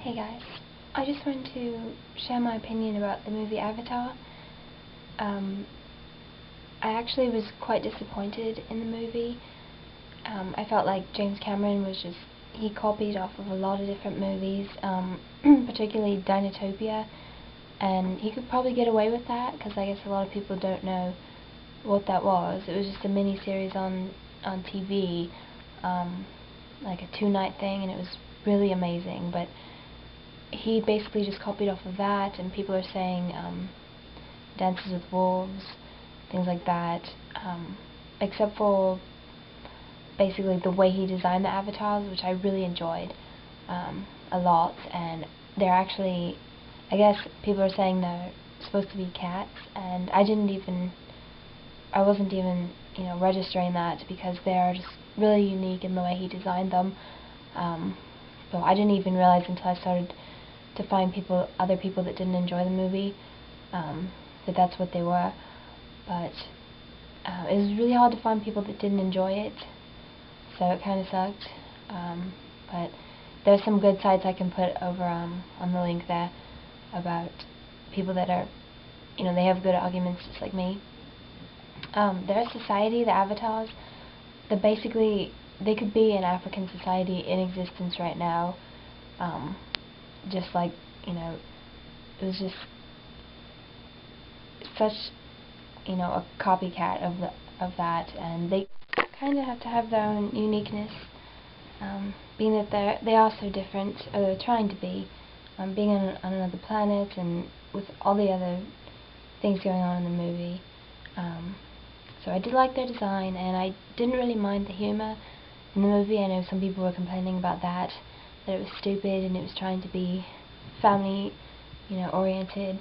Hey guys, I just wanted to share my opinion about the movie Avatar. I actually was quite disappointed in the movie. I felt like James Cameron he copied off of a lot of different movies, particularly Dinotopia, and he could probably get away with that because I guess a lot of people don't know what that was. It was just a mini-series on TV, like a 2-night thing, and it was really amazing, but he basically just copied off of that, and people are saying Dances with Wolves, things like that, except for basically the way he designed the avatars, which I really enjoyed a lot. And they're actually, I guess people are saying they're supposed to be cats, and I wasn't even registering that because they're just really unique in the way he designed them. So I didn't even realize until I started to find other people that didn't enjoy the movie, that that's what they were. But it was really hard to find people that didn't enjoy it, so it kind of sucked. But there's some good sites I can put over on the link there about people that are, they have good arguments just like me. Their society, the avatars, they could be an African society in existence right now. Just like, it was just such, a copycat of that, and they kind of have to have their own uniqueness, being that they are so different, or they're trying to be, being on another planet, and with all the other things going on in the movie. So I did like their design, and I didn't really mind the humor in the movie. I know some people were complaining about that it was stupid and it was trying to be family, oriented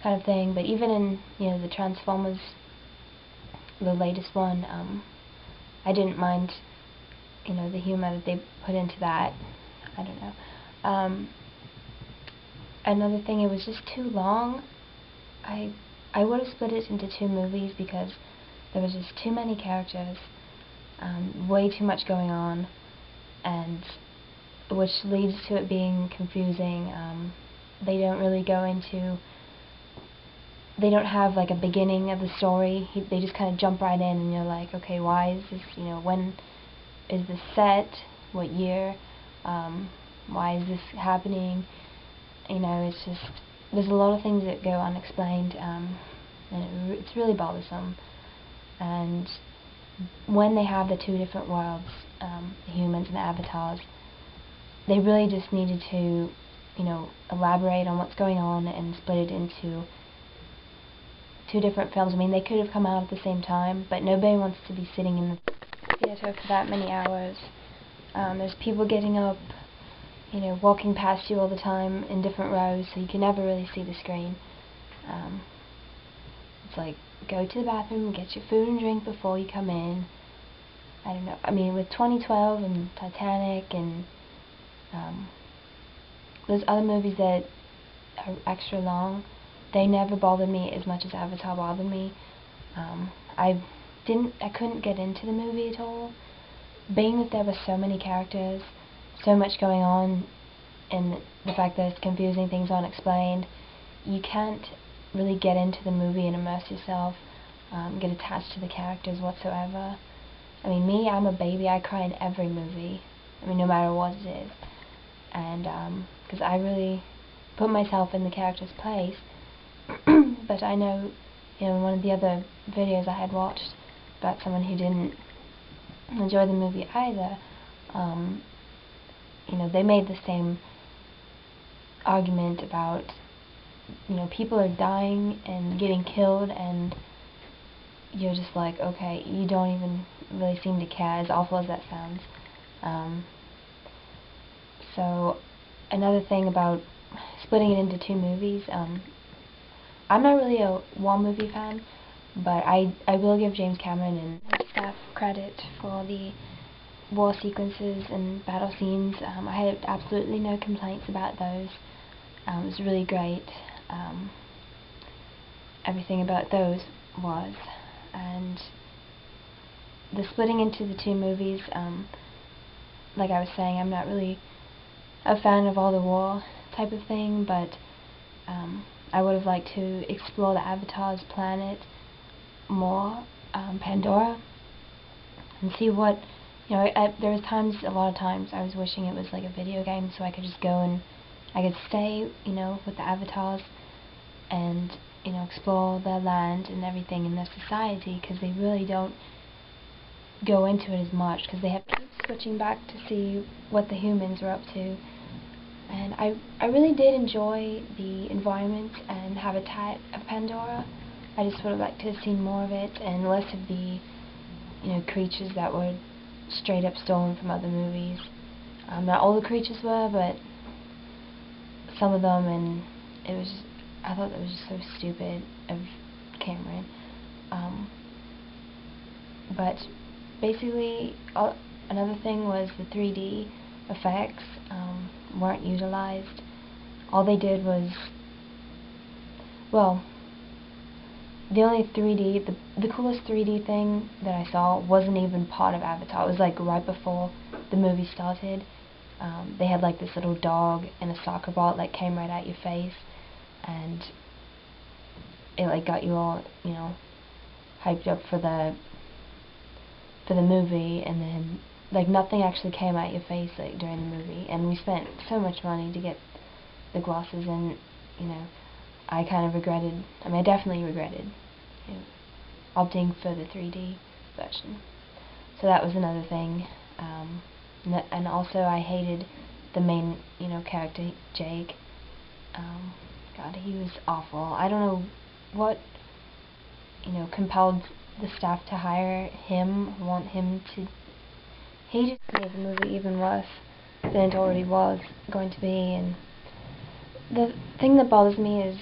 kind of thing. But even in, the Transformers, the latest one, I didn't mind, the humor that they put into that. I don't know. Another thing, it was just too long. I would have split it into 2 movies because there was just too many characters, way too much going on, and which leads to it being confusing. They don't really they don't have like a beginning of the story. They just kind of jump right in, and you're like, okay, why is this, when is this set, what year, why is this happening? It's just, there's a lot of things that go unexplained, and it's really bothersome. And when they have the 2 different worlds, the humans and the avatars, they really just needed to, elaborate on what's going on and split it into 2 different films. I mean, they could have come out at the same time, but nobody wants to be sitting in the theater for that many hours. There's people getting up, walking past you all the time in different rows, so you can never really see the screen. It's like, go to the bathroom, get your food and drink before you come in. I don't know. I mean, with 2012 and Titanic and those other movies that are extra long, they never bothered me as much as Avatar bothered me. I couldn't get into the movie at all, being that there were so many characters, so much going on, and the fact that it's confusing, things aren't explained. You can't really get into the movie and immerse yourself, get attached to the characters whatsoever. I mean, I'm a baby. I cry in every movie. I mean, no matter what it is. And because I really put myself in the character's place. But I know, in one of the other videos I had watched about someone who didn't enjoy the movie either, they made the same argument about, people are dying and getting killed, and you're just like, okay, you don't even really seem to care, as awful as that sounds. So another thing about splitting it into 2 movies, I'm not really a war movie fan, but I will give James Cameron and his staff credit for the war sequences and battle scenes. I had absolutely no complaints about those. It was really great. Everything about those was. And the splitting into the 2 movies, like I was saying, I'm not really a fan of all the war type of thing, but I would have liked to explore the Avatar's planet more, Pandora, and see what, there was a lot of times I was wishing it was like a video game so I could just go and I could stay, with the Avatars and, explore their land and everything in their society, because they really don't go into it as much, because they have to keep switching back to see what the humans are up to. And I really did enjoy the environment and habitat of Pandora. I just would have liked to have seen more of it and less of the, creatures that were straight up stolen from other movies. Not all the creatures were, but some of them, and I thought that was just so stupid of Cameron. But basically, another thing was the 3D effects weren't utilized. All they did was, well, the only 3D, the coolest 3D thing that I saw wasn't even part of Avatar. It was like right before the movie started. They had like this little dog and a soccer ball that came right at your face, and it like got you all, hyped up for the movie, and then like nothing actually came at your face like during the movie, and we spent so much money to get the glasses, and I kind of regretted, I definitely regretted, opting for the 3D version. So that was another thing. And also I hated the main, character, Jake. God, he was awful. I don't know what, compelled the staff to hire him, want him to... He just made the movie even worse than it already was going to be. And the thing that bothers me is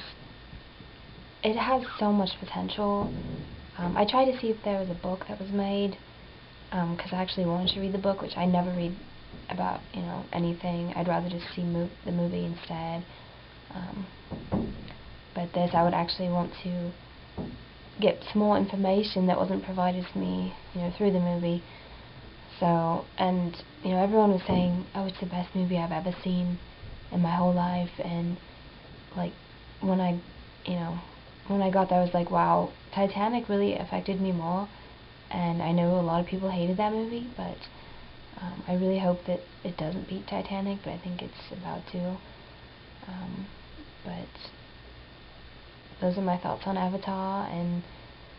it has so much potential. I tried to see if there was a book that was made, because I actually wanted to read the book, which I never read about, anything. I'd rather just see the movie instead. But this, I would actually want to get some more information that wasn't provided to me, through the movie. So, and, everyone was saying, oh, it's the best movie I've ever seen in my whole life, and, like, when I got there, I was like, wow, Titanic really affected me more, and I know a lot of people hated that movie, but I really hope that it doesn't beat Titanic, but I think it's about to. But those are my thoughts on Avatar, and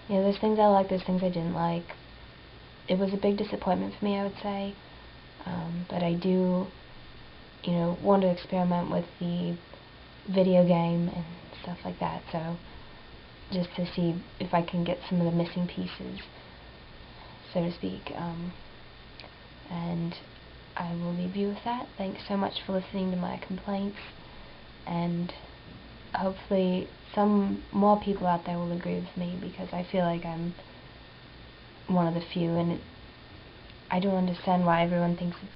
there's things I liked, there's things I didn't like. It was a big disappointment for me, I would say, but I do, want to experiment with the video game and stuff like that, so just to see if I can get some of the missing pieces, so to speak. And I will leave you with that. Thanks so much for listening to my complaints, and hopefully some more people out there will agree with me, because I feel like I'm one of the few, and I don't understand why everyone thinks it's